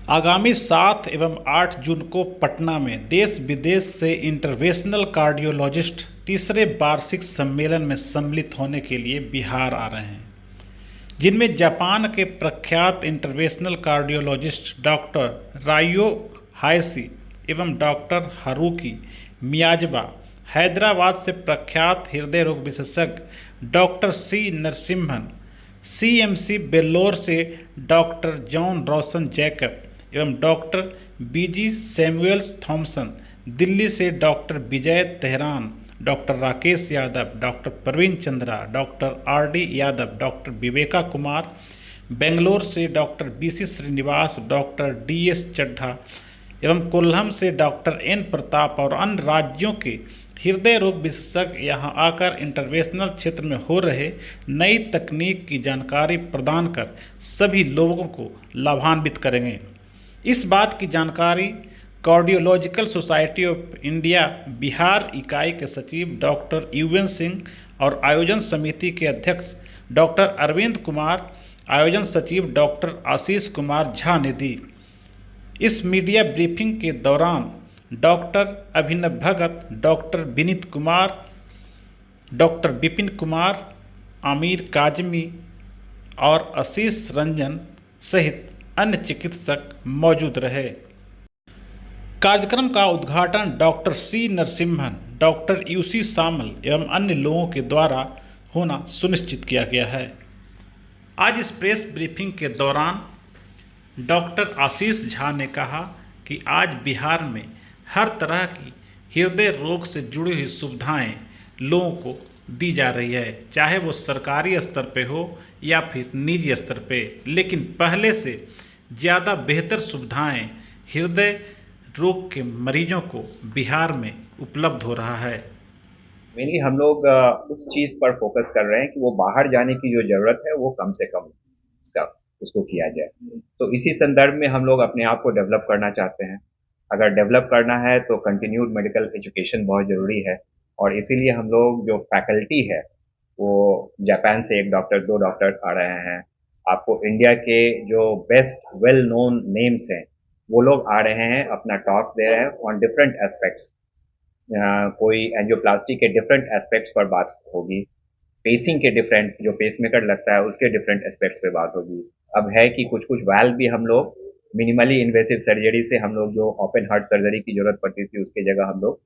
आगामी 7 एवं 8 जून को पटना में देश विदेश से इंटरवेंशनल कार्डियोलॉजिस्ट तीसरे वार्षिक सम्मेलन में सम्मिलित होने के लिए बिहार आ रहे हैं, जिनमें जापान के प्रख्यात इंटरवेंशनल कार्डियोलॉजिस्ट डॉक्टर रायो हायशी एवं डॉक्टर हारुकी मियाजबा, हैदराबाद से प्रख्यात हृदय रोग विशेषज्ञ doctor C Narasimhan, CMC Vellore से डॉक्टर जॉन रोशन जैकब एवं doctor B G Samuels Thomson, Delhi से doctor Vijay Trehan, doctor Rakesh Yadav, doctor Praveen Chandra, doctor R D Yadav, doctor Viveka Kumar, Bangalore से doctor B C Srinivas, doctor D S Chadha एवं कोल्हम से डॉक्टर एन प्रताप और अन्य राज्यों के हृदय रोग विशेषज्ञ यहां आकर इंटरवेंशनल क्षेत्र में हो रहे नई तकनीक की जानकारी प्रदान कर सभी लोगों को लाभान्वित करेंगे। इस बात की जानकारी cardiological society of India Bihar इकाई के सचिव डॉक्टर यूएन सिंह और आयोजन समिति के अध्यक्ष डॉक्टर अरविंद कुमार, आयोजन सचिव डॉक्टर आशीष कुमार झा ने दी। इस मीडिया ब्रीफिंग के दौरान डॉक्टर अभिनव भगत, डॉक्टर विनीत कुमार, डॉक्टर विपिन कुमार, आमिर काजमी और आशीष रंजन सहित अन्य चिकित्सक मौजूद रहे। कार्यक्रम का उद्घाटन doctor C Narasimhan, doctor U C Samal एवं अन्य लोगों के द्वारा होना सुनिश्चित किया गया है। आज इस प्रेस ब्रीफिंग के दौरान डॉक्टर आशीष झा ने कहा कि आज बिहार में हर तरह की हृदय रोग से जुड़ी हुई सुविधाएं लोगों को दी जा रही है, चाहे वो सरकारी स्तर पे हो या फिर निजी स्तर पे, लेकिन पहले से ज़्यादा बेहतर सुविधाएं हृदय रोग के मरीजों को बिहार में उपलब्ध हो रहा है। मेनली हम लोग उस चीज़ पर फोकस कर रहे हैं कि वो बाहर जाने की जो ज़रूरत है वो कम से कम उसको किया जाए। तो इसी संदर्भ में हम लोग अपने आप को डेवलप करना चाहते हैं। अगर डेवलप करना है तो कंटिन्यूड मेडिकल एजुकेशन बहुत ज़रूरी है, और इसीलिए हम लोग जो फैकल्टी है वो जापान से 1 डॉक्टर 2 डॉक्टर आ रहे हैं। आपको इंडिया के जो बेस्ट वेल नोन नेम्स हैं वो लोग आ रहे हैं, अपना टॉक्स दे रहे हैं ऑन डिफरेंट एस्पेक्ट्स। कोई एंजियोप्लास्टी के डिफरेंट एस्पेक्ट्स पर बात होगी, पेसिंग के डिफरेंट, जो पेसमेकर लगता है उसके डिफरेंट एस्पेक्ट्स पे बात होगी। अब है कि कुछ कुछ वाल्व भी हम लोग मिनिमली इन्वेसिव सर्जरी से, हम लोग जो ओपन हार्ट सर्जरी की जरूरत पड़ती थी उसके जगह हम लोग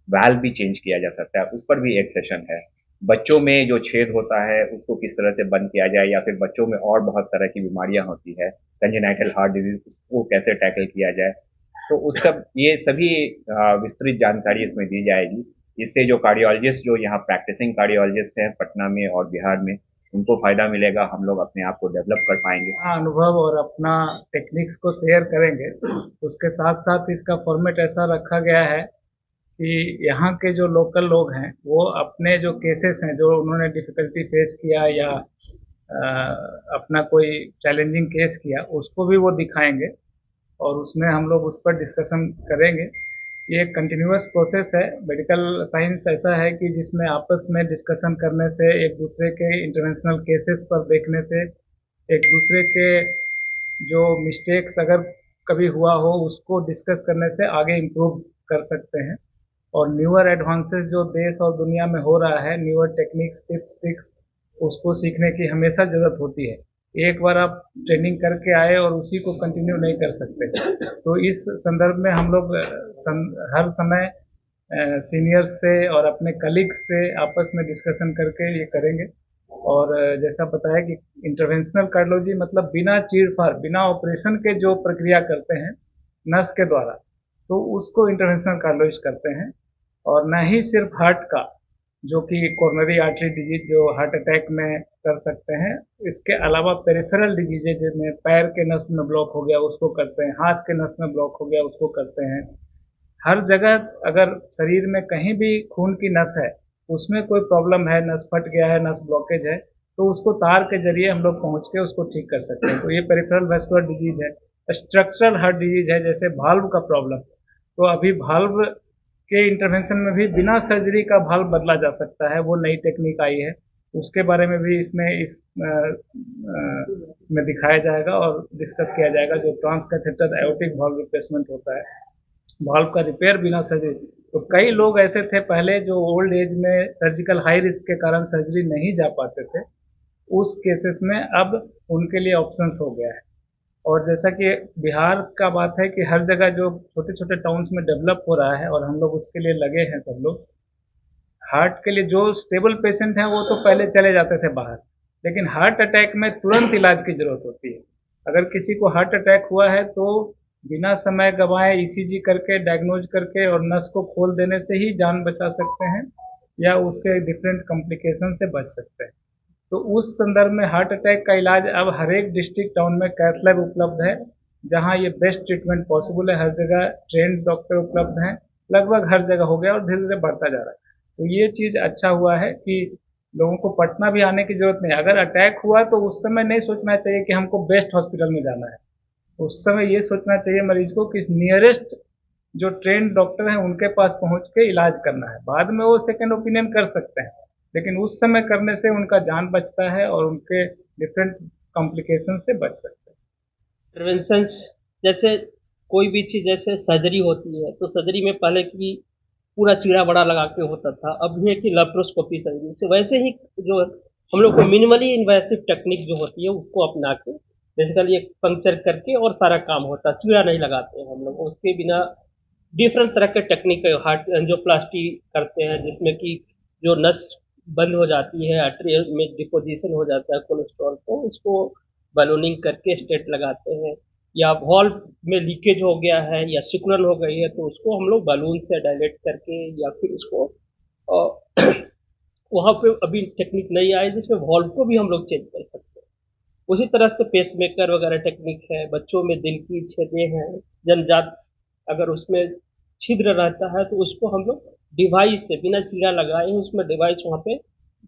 वाल्व भी चेंज किया जा सकता है, उस पर भी एक सेशन है। बच्चों में जो छेद होता है उसको किस तरह से बंद किया जाए, या फिर बच्चों में और बहुत तरह की बीमारियां होती है, कंजेनाइटल हार्ट डिजीज, उसको कैसे टैकल किया जाए, तो उस सब ये सभी विस्तृत जानकारी इसमें दी जाएगी। इससे जो कार्डियोलॉजिस्ट, जो यहाँ प्रैक्टिसिंग कार्डियोलॉजिस्ट हैं पटना में और बिहार में, उनको फायदा मिलेगा, हम लोग अपने आप को डेवलप कर पाएंगे। अनुभव और अपना टेक्निक्स को शेयर करेंगे। उसके साथ साथ इसका फॉर्मेट ऐसा रखा गया है कि यहाँ के जो लोकल लोग हैं वो अपने जो केसेस हैं, जो उन्होंने डिफ़िकल्टी फेस किया या अपना कोई चैलेंजिंग केस किया, उसको भी वो दिखाएंगे और उसमें हम लोग उस पर डिस्कशन करेंगे। ये एक कंटिन्यूअस प्रोसेस है। मेडिकल साइंस ऐसा है कि जिसमें आपस में डिस्कशन करने से, एक दूसरे के इंटरनेशनल केसेस पर देखने से, एक दूसरे के जो मिस्टेक्स अगर कभी हुआ हो उसको डिस्कस करने से आगे इम्प्रूव कर सकते हैं। और न्यूअर एडवांसेस जो देश और दुनिया में हो रहा है, न्यूअर टेक्निक्स, टिप्स, ट्रिक्स, उसको सीखने की हमेशा ज़रूरत होती है। एक बार आप ट्रेनिंग करके आए और उसी को कंटिन्यू नहीं कर सकते। तो इस संदर्भ में हम लोग हर समय सीनियर्स से और अपने कलीग्स से आपस में डिस्कशन करके ये करेंगे। और जैसा बताया कि इंटरवेंशनल कार्डियोलॉजी मतलब बिना चीर-फाड़, बिना ऑपरेशन के जो प्रक्रिया करते हैं नस के द्वारा, तो उसको इंटरवेंशनल कार्डियोलॉजिस्ट करते हैं। और न ही सिर्फ हार्ट का, जो कि कोरोनरी आर्टरी डिजीज जो हार्ट अटैक में कर सकते हैं, इसके अलावा पेरिफेरल डिजीजेज में पैर के नस में ब्लॉक हो गया उसको करते हैं, हाथ के नस में ब्लॉक हो गया उसको करते हैं। हर जगह अगर शरीर में कहीं भी खून की नस है, उसमें कोई प्रॉब्लम है, नस फट गया है, नस ब्लॉकेज है, तो उसको तार के जरिए हम लोग पहुंच के उसको ठीक कर सकते हैं। तो ये पेरिफेरल वैस्कुलर डिजीज है। स्ट्रक्चरल हार्ट डिजीज है, जैसे भाल्व का प्रॉब्लम, तो अभी भाल्व के इंटरवेंशन में भी बिना सर्जरी का भाल्व बदला जा सकता है, वो नई टेक्निक आई है। उसके बारे में भी इसमें में दिखाया जाएगा और डिस्कस किया जाएगा। जो ट्रांसकैथेटर एओर्टिक वाल्व रिप्लेसमेंट होता है, वाल्व का रिपेयर बिना सर्जरी, तो कई लोग ऐसे थे पहले जो ओल्ड एज में सर्जिकल हाई रिस्क के कारण सर्जरी नहीं जा पाते थे, उस केसेस में अब उनके लिए ऑप्शंस हो गया है। और जैसा कि बिहार का बात है कि हर जगह जो छोटे छोटे टाउन्स में डेवलप हो रहा है और हम लोग उसके लिए लगे हैं सब लोग। हार्ट के लिए जो स्टेबल पेशेंट हैं वो तो पहले चले जाते थे बाहर, लेकिन हार्ट अटैक में तुरंत इलाज की जरूरत होती है। अगर किसी को हार्ट अटैक हुआ है तो बिना समय गंवाए ईसीजी करके डायग्नोज करके और नस को खोल देने से ही जान बचा सकते हैं या उसके डिफरेंट कॉम्प्लिकेशन से बच सकते हैं। तो उस संदर्भ में हार्ट अटैक का इलाज अब हर एक डिस्ट्रिक्ट टाउन में कैथ लैब उपलब्ध है, जहां ये बेस्ट ट्रीटमेंट पॉसिबल है। हर जगह ट्रेंड डॉक्टर उपलब्ध हैं, लगभग हर जगह हो गया और धीरे धीरे बढ़ता जा रहा है। तो ये चीज़ अच्छा हुआ है कि लोगों को पटना भी आने की जरूरत नहीं। अगर अटैक हुआ तो उस समय नहीं सोचना चाहिए कि हमको बेस्ट हॉस्पिटल में जाना है, उस समय ये सोचना चाहिए मरीज को कि नियरेस्ट जो ट्रेंड डॉक्टर हैं उनके पास पहुंच के इलाज करना है। बाद में वो सेकेंड ओपिनियन कर सकते हैं, लेकिन उस समय करने से उनका जान बचता है और उनके डिफरेंट कॉम्प्लिकेशन से बच सकते हैं। इंटरवेंशंस जैसे कोई भी चीज़, जैसे सर्जरी होती है तो सर्जरी में पहले की पूरा चीरा बड़ा लगा के होता था, अब ये कि लेप्रोस्कोपी सर्जरी से वैसे ही जो हम लोग को मिनिमली इन्वेसिव टेक्निक जो होती है उसको अपना के बेसिकली एक पंक्चर करके और सारा काम होता है, चीरा नहीं लगाते हैं हम लोग। उसके बिना डिफरेंट तरह के टेक्निक हार्ट एंजियोप्लास्टी करते हैं, जिसमें कि जो नस बंद हो जाती है, आर्टरी में डिपोजिशन हो जाता है कोलेस्ट्रॉल, तो उसको बैलूनिंग करके स्टेट लगाते हैं। या वॉल्व में लीकेज हो गया है या सिकुड़न हो गई है तो उसको हम लोग बैलून से डायलेट करके या फिर उसको वहाँ पे अभी टेक्निक नहीं आई जिसमें वॉल्व को भी हम लोग चेंज कर सकते हैं। उसी तरह से पेसमेकर वगैरह टेक्निक है। बच्चों में दिल की छेदें हैं, जन्मजात अगर उसमें छिद्र रहता है तो उसको हम लोग डिवाइस से बिना चीरा लगाए उसमें डिवाइस वहाँ पे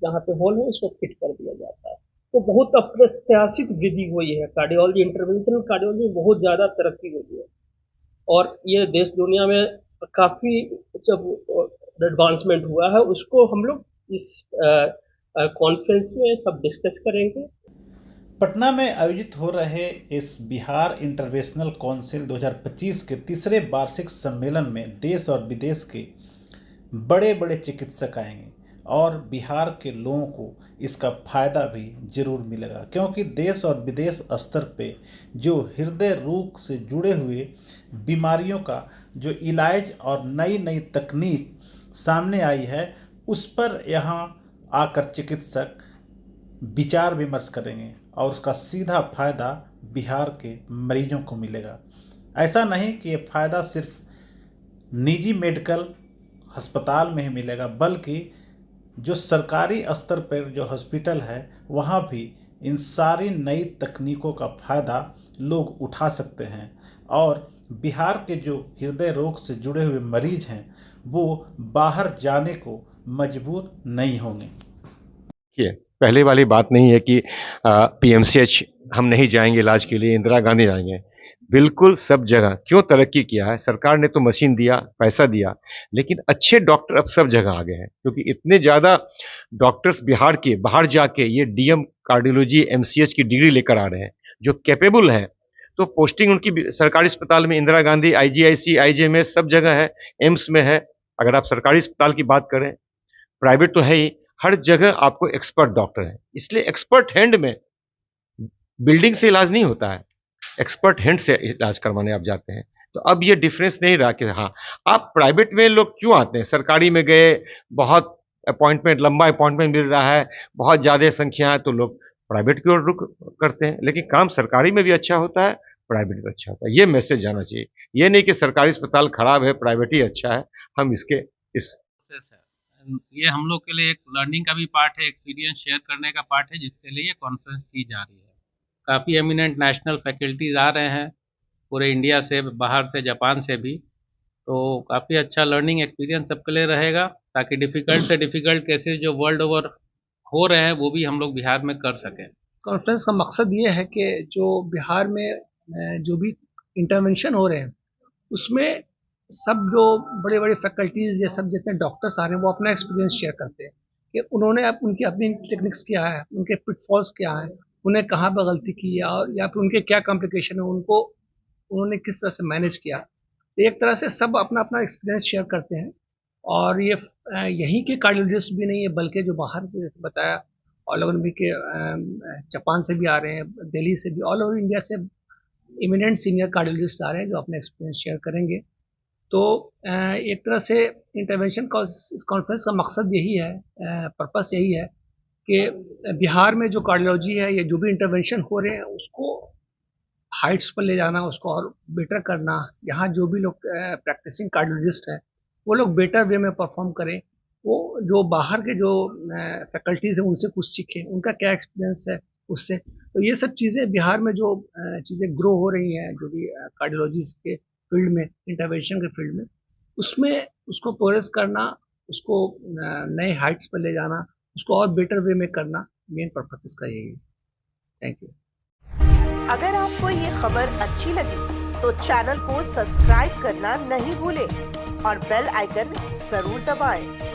जहाँ पे होल है उसको फिट कर दिया जाता है। तो बहुत अप्रत्याशित वृद्धि हुई है कार्डियोलॉजी, इंटरवेंशनल कार्डियोलॉजी में बहुत ज़्यादा तरक्की हुई है और ये देश दुनिया में काफ़ी जब एडवांसमेंट हुआ है उसको हम लोग इस कॉन्फ्रेंस में सब डिस्कस करेंगे। पटना में आयोजित हो रहे इस बिहार इंटरवेंशनल काउंसिल 2025 के तीसरे वार्षिक सम्मेलन में देश और विदेश के बड़े बड़े चिकित्सक आएंगे और बिहार के लोगों को इसका फ़ायदा भी ज़रूर मिलेगा, क्योंकि देश और विदेश स्तर पे जो हृदय रोग से जुड़े हुए बीमारियों का जो इलाज और नई नई तकनीक सामने आई है उस पर यहाँ आकर चिकित्सक विचार विमर्श करेंगे और उसका सीधा फ़ायदा बिहार के मरीजों को मिलेगा। ऐसा नहीं कि ये फ़ायदा सिर्फ निजी मेडिकल अस्पताल में ही मिलेगा, बल्कि जो सरकारी स्तर पर जो हॉस्पिटल है वहाँ भी इन सारी नई तकनीकों का फ़ायदा लोग उठा सकते हैं और बिहार के जो हृदय रोग से जुड़े हुए मरीज हैं वो बाहर जाने को मजबूर नहीं होंगे। पहले वाली बात नहीं है कि पीएमसीएच हम नहीं जाएंगे इलाज के लिए, इंदिरा गांधी जाएंगे। बिल्कुल सब जगह क्यों तरक्की किया है, सरकार ने तो मशीन दिया, पैसा दिया, लेकिन अच्छे डॉक्टर अब सब जगह आ गए हैं क्योंकि इतने ज़्यादा डॉक्टर्स बिहार के बाहर जाके ये डीएम कार्डियोलॉजी एमसीएच की डिग्री लेकर आ रहे हैं जो कैपेबल हैं। तो पोस्टिंग उनकी सरकारी अस्पताल में इंदिरा गांधी, आईजीआईसी, आईजीएमएस सब जगह है, एम्स में है। अगर आप सरकारी अस्पताल की बात करें, प्राइवेट तो है ही, हर जगह आपको एक्सपर्ट डॉक्टर है। इसलिए एक्सपर्ट हैंड में बिल्डिंग से इलाज नहीं होता है, एक्सपर्ट हैंड से इलाज करवाने आप जाते हैं। तो अब ये डिफरेंस नहीं रहा कि हाँ आप प्राइवेट में लोग क्यों आते हैं, सरकारी में गए बहुत अपॉइंटमेंट, लंबा अपॉइंटमेंट मिल रहा है, बहुत ज़्यादा संख्या है तो लोग प्राइवेट की ओर रुख करते हैं। लेकिन काम सरकारी में भी अच्छा होता है, प्राइवेट भी अच्छा होता है। ये मैसेज जाना चाहिए, ये नहीं कि सरकारी अस्पताल खराब है प्राइवेट ही अच्छा है। हम इसके इस ये हम लोग के लिए एक लर्निंग का भी पार्ट है, एक्सपीरियंस शेयर करने का पार्ट है, जिसके लिए कॉन्फ्रेंस की जा रही है। काफ़ी एमिनेंट नेशनल फैकल्टीज आ रहे हैं पूरे इंडिया से, बाहर से, जापान से भी। तो काफ़ी अच्छा लर्निंग एक्सपीरियंस सबके लिए रहेगा ताकि डिफ़िकल्ट से डिफ़िकल्ट केसेस जो वर्ल्ड ओवर हो रहे हैं वो भी हम लोग बिहार में कर सकें। कॉन्फ्रेंस का मकसद ये है कि जो बिहार में जो भी इंटरवेंशन हो रहे हैं उसमें सब जो बड़े बड़े फैकल्टीज़ या सब जितने डॉक्टर्स आ रहे हैं वो अपना एक्सपीरियंस शेयर करते हैं। कि उन्होंने उनकी अपनी टेक्निक्स क्या है, उनके पिटफॉल्स क्या है, उन्हें कहाँ पर गलती की है और या फिर उनके क्या कॉम्प्लिकेशन है, उनको उन्होंने किस तरह से मैनेज किया। तो एक तरह से सब अपना अपना एक्सपीरियंस शेयर करते हैं और ये यहीं के कार्डियोलॉजिस्ट भी नहीं है बल्कि जो बाहर के जैसे बताया ऑल ओवर भी के जापान से भी आ रहे हैं, दिल्ली से भी, ऑल ओवर इंडिया से इमिनेंट सीनियर कार्डियोलॉजिस्ट आ रहे हैं जो अपने एक्सपीरियंस शेयर करेंगे। तो एक तरह से इंटरवेंशन का इस कॉन्फ्रेंस का मकसद यही है, पर्पस यही है कि बिहार में जो कार्डियोलॉजी है या जो भी इंटरवेंशन हो रहे हैं उसको हाइट्स पर ले जाना, उसको और बेटर करना। यहाँ जो भी लोग प्रैक्टिसिंग कार्डियोलॉजिस्ट हैं वो लोग बेटर वे में परफॉर्म करें, वो जो बाहर के जो फैकल्टीज़ हैं उनसे कुछ सीखें, उनका क्या एक्सपीरियंस है उससे। तो ये सब चीज़ें बिहार में जो चीज़ें ग्रो हो रही हैं जो भी कार्डियोलॉजी के फील्ड में, इंटरवेंशन के फील्ड में, उसमें उसको प्रोग्रेस करना, उसको नए हाइट्स पर ले जाना, उसको और बेटर वे में करना, मेन पर्पस इसका यही है। Thank you. अगर आपको ये खबर अच्छी लगी तो चैनल को सब्सक्राइब करना नहीं भूलें और बेल आइकन जरूर दबाएं।